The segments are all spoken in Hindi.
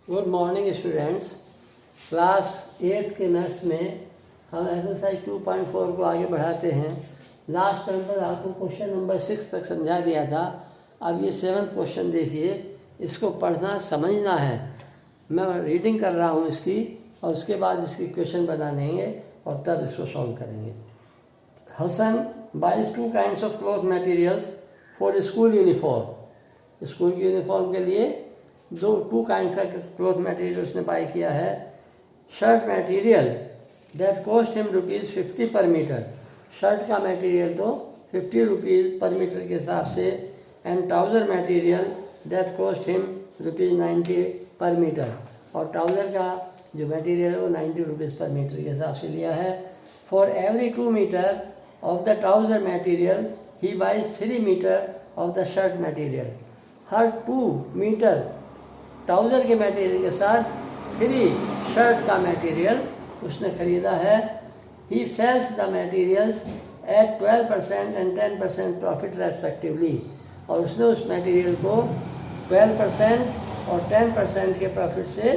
Good morning students. क्लास 8 के मैथ्स में हम एक्सरसाइज 2.4 को आगे बढ़ाते हैं। लास्ट टाइम पर आपको क्वेश्चन नंबर 6 तक समझा दिया था। अब ये 7th क्वेश्चन देखिए, इसको पढ़ना समझना है। मैं रीडिंग कर रहा हूँ इसकी, और उसके बाद इसकी क्वेश्चन बना लेंगे और तब इसको सॉल्व करेंगे। Hasan buys 2 kinds of cloth materials for school uniform. School की यूनिफॉर्म के लिए टू काइंड्स का क्लॉथ मटेरियल उसने बाय किया है। Shirt material that cost him ₹50 per metre. Shirt का मटेरियल तो 50 रुपीज़ पर मीटर के हिसाब से। And trouser material that cost him ₹90 पर मीटर। और ट्राउज़र का जो मटेरियल है वो 90 रुपीज़ पर मीटर के हिसाब से लिया है। For every 2 metre of the trouser material he buys 3 metre of the shirt material. हर 2 मीटर ट्राउज़र के मटेरियल के साथ 3 शर्ट का मटेरियल उसने खरीदा है। He sells the materials at 12% and 10% profit respectively. और उसने उस मटेरियल को 12% और 10% के प्रॉफिट से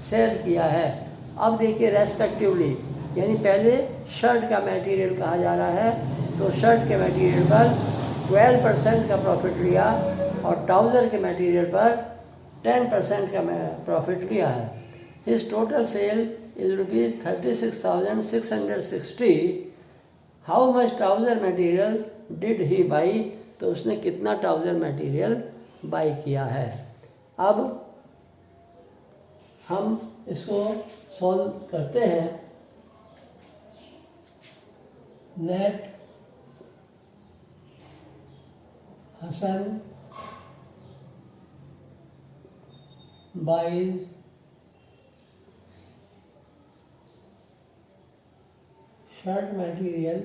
सेल किया है। अब देखिए रेस्पेक्टिवली, यानी पहले शर्ट का मटेरियल कहा जा रहा है, तो शर्ट के मटेरियल पर 12% का प्रॉफिट लिया और ट्राउज़र के मटेरियल पर 10% का प्रॉफिट लिया है। His total sale is ₹36,660। How much trouser material did he by. तो उसने कितना ट्राउज़र मटेरियल बाई किया है। अब हम इसको सॉल्व करते हैं। Let Hasan buys shirt material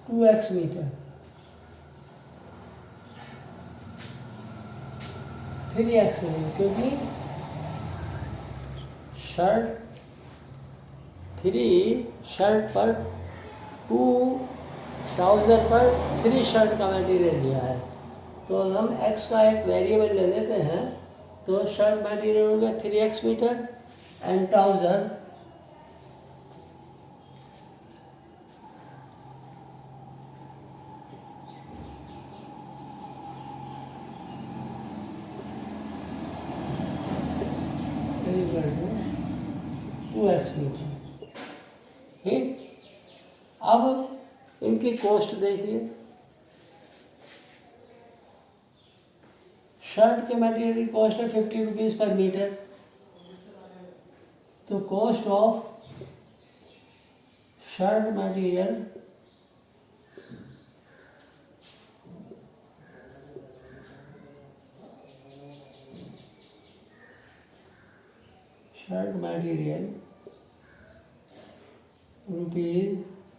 (2x metre) 3x metre, क्योंकि शर्ट पर 2 ट्राउज़र पर 3 शर्ट का मटेरियल लिया है। तो हम x का एक वेरिएबल ले लेते हैं, तो शर्ट मटेरियल हो गया 3x metre and trouser metre. ठीक, अब इनकी कॉस्ट देखिए। शर्ट के मटेरियल की कॉस्ट है 50 रुपीज़ पर मीटर। तो cost of shirt material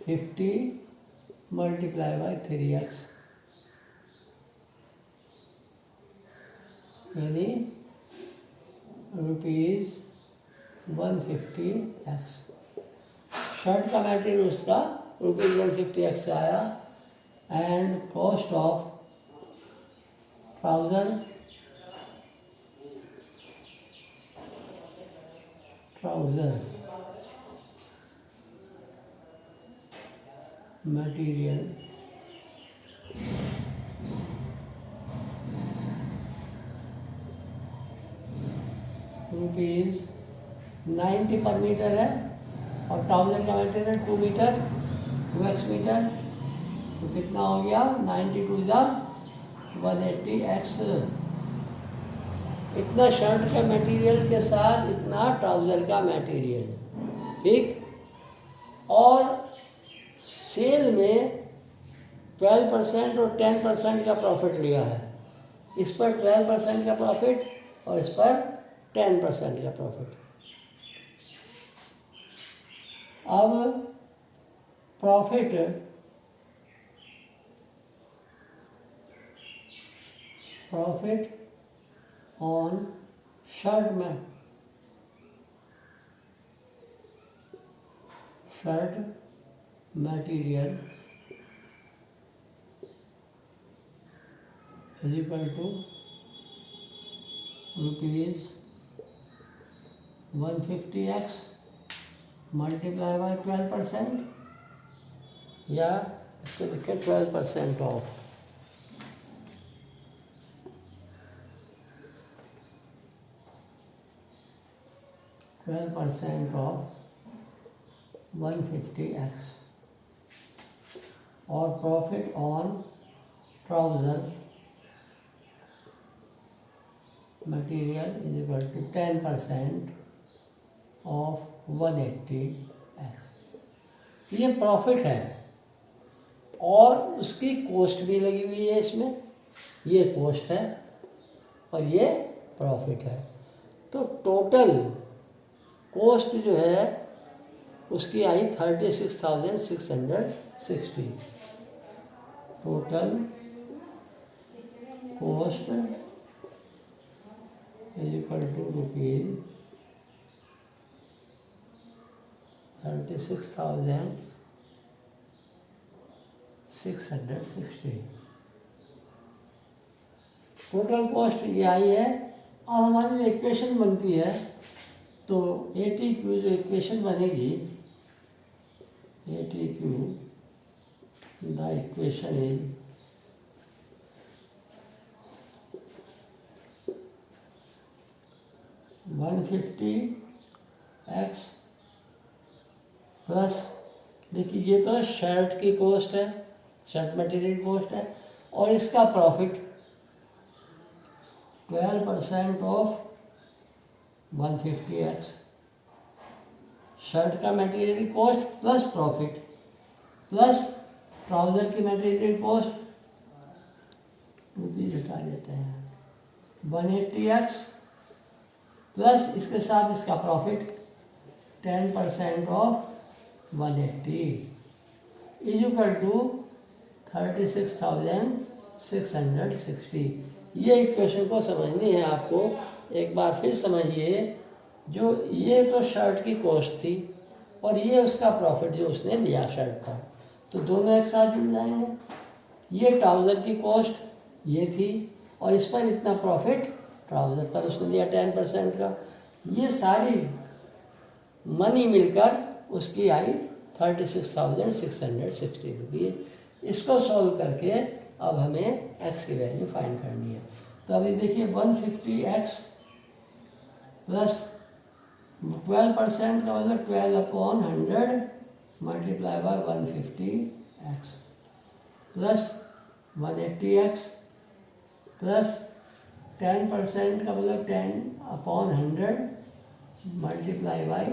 ₹50 multiplied by 3x, यानी ₹150x। शर्ट का मटेरियल उसका ₹150x से आया। And cost of trouser material ₹90 पर मीटर है, और ट्राउज़र का मटेरियल 2 मीटर 2x मीटर। तो कितना हो गया, 90 2 180x। इतना शर्ट का मटेरियल के साथ इतना ट्राउज़र का मटेरियल। ठीक, और सेल में 12% और 10% का प्रॉफिट लिया है। इस पर 12% का प्रॉफिट और इस पर 10% का प्रॉफिट। अब प्रॉफिट ऑन शर्ट में shirt material is equal to ₹150x multiply by 12%, या इसको लिखे 12% ऑफ। %12 ऑफ 150x, और profit on trouser material is equal to 10% of 180x। ये प्रॉफिट है और उसकी कॉस्ट भी लगी हुई है इसमें, ये कॉस्ट है और ये प्रॉफिट है। तो टोटल कॉस्ट जो है उसकी आई 36,660। Total cost is equal to ₹36,660। Total cost ये आई है। अब हमारी जो इक्वेशन बनती है, तो ATQ जो इक्वेशन बनेगी, ATQ the equation is $150x plus, देखिए ये तो शर्ट की कॉस्ट है, शर्ट मटेरियल कॉस्ट है, और इसका प्रॉफिट 12% ऑफ 150x, शर्ट का material cost plus profit plus trouser की मटेरियल कॉस्ट, रुपीज हटा लेते हैं, 180x प्लस इसके साथ इसका profit 10% of 180 is equal to 36,660। ये इक्वेशन को समझनी है आपको। एक बार फिर समझिए, जो ये तो शर्ट की कॉस्ट थी और ये उसका प्रॉफिट जो उसने लिया शर्ट का, तो दोनों एक साथ जुड़ जाएंगे। ये ट्राउज़र की कॉस्ट ये थी और इस पर इतना प्रॉफिट ट्राउज़र पर उसने लिया 10% का, ये सारी मनी मिलकर उसकी आई 36,660 रुपीज़। इसको सॉल्व करके अब हमें x की वैल्यू फाइंड करनी है। तो अभी देखिए 150x प्लस 12% का मतलब 12/100 multiply by 150x plus 180x plus 10% का मतलब 10/100 multiply by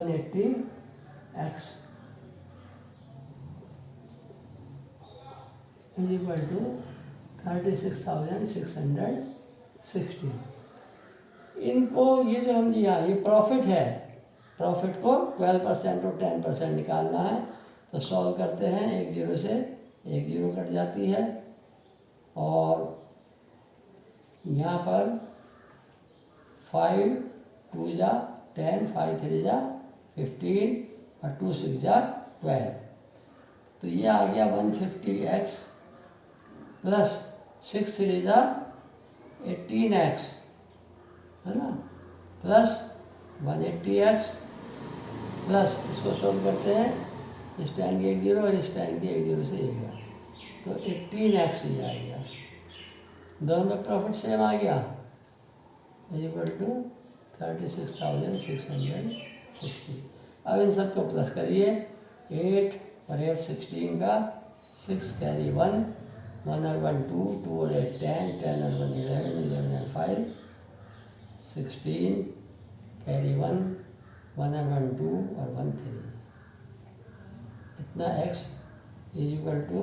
180x is equal to 36,660। इनको ये जो हम लिया ये प्रॉफिट है, प्रॉफिट को 12% और 10% निकालना है। तो सॉल्व करते हैं, एक जीरो से एक जीरो कट जाती है और यहाँ पर 5 2 जा 10, 5 3 जा 15 और 2 6 जा 12। तो ये आ गया 150x प्लस 6 3 जा 18x, है ना, प्लस 180x प्लस इसको सोल्व करते हैं, इस टाइम की एक जीरो और इस टाइम की एक जीरो से एक गया, तो 18x ही आ गया। दोनों में प्रॉफिट सेम आ गया, इज इक्वल टू 36,660। अब इन सबको प्लस करिए, 8 और 8 16 का, 6 कैरी 1, 1 और 1 2, 2 और 8 10, 10 और 1 11, 11 और 5 16, कैरी 1, 1 और 1 2 और 1 3, इतना x इज इक्वल टू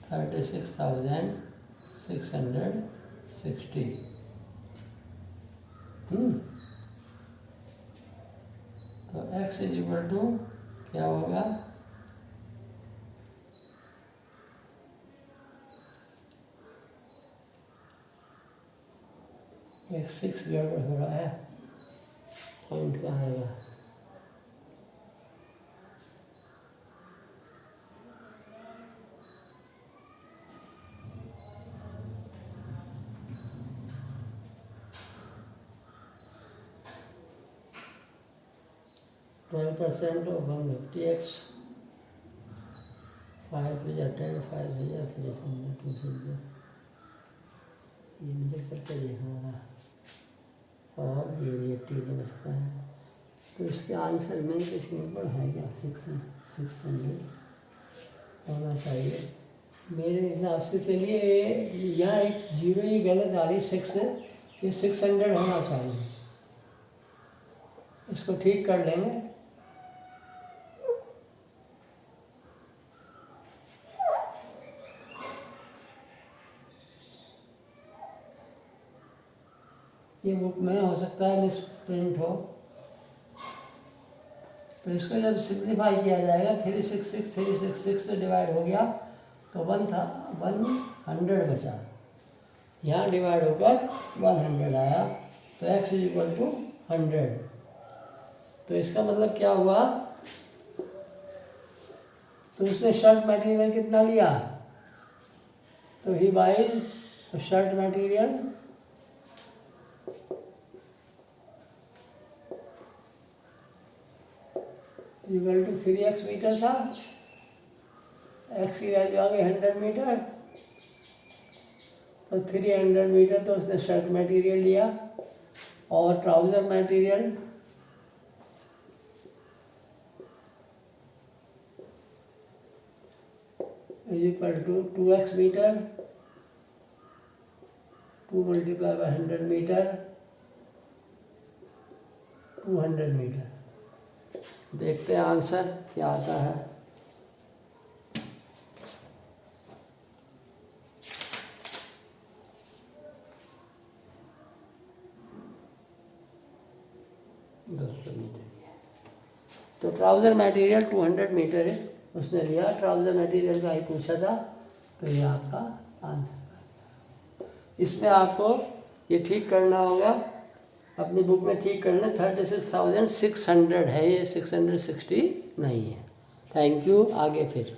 36,660। तो x इज इक्वल टू क्या होगा, एक 6 गड़बड़ हो रहा है, पॉइंट कहाँ आएगा, 12% of 150x, 5 to 10, 5 to 300, 200, ये मुझे करके देखना था और ये टी में बचता है। तो इसके आंसर में कुछ गड़बड़ है क्या? 600 होना चाहिए मेरे हिसाब से। चलिए यहाँ एक जीरो ही गलत आ रही, 6 ये 600 होना चाहिए। इसको ठीक कर लेंगे। ये बुक में हो सकता है मिस प्रिंट हो, तो इसको जब सिंप्लीफाई किया जाएगा 366 से डिवाइड हो गया तो 100 बचा, यहाँ डिवाइड होकर 100 आया, तो x = 100। तो इसका मतलब क्या हुआ? तो उसने शर्ट मटेरियल कितना लिया? तो he buys shirt material equal to 3x metre था, x की वैल्यू आ गई 100 मीटर, तो 300 मीटर तो उसने शर्ट मटेरियल लिया, और trouser material equal to 2x metre, 2 × 100 metre, 200 metre. देखते हैं आंसर क्या आता है। तो ट्राउज़र मटेरियल 200 मीटर है, उसने लिया, ट्राउज़र मटेरियल का ही पूछा था, तो ये आपका आंसर। इसमें आपको ये ठीक करना होगा, अपनी बुक में ठीक करना। 36,600 है, ये 660 नहीं है। Thank you. आगे फिर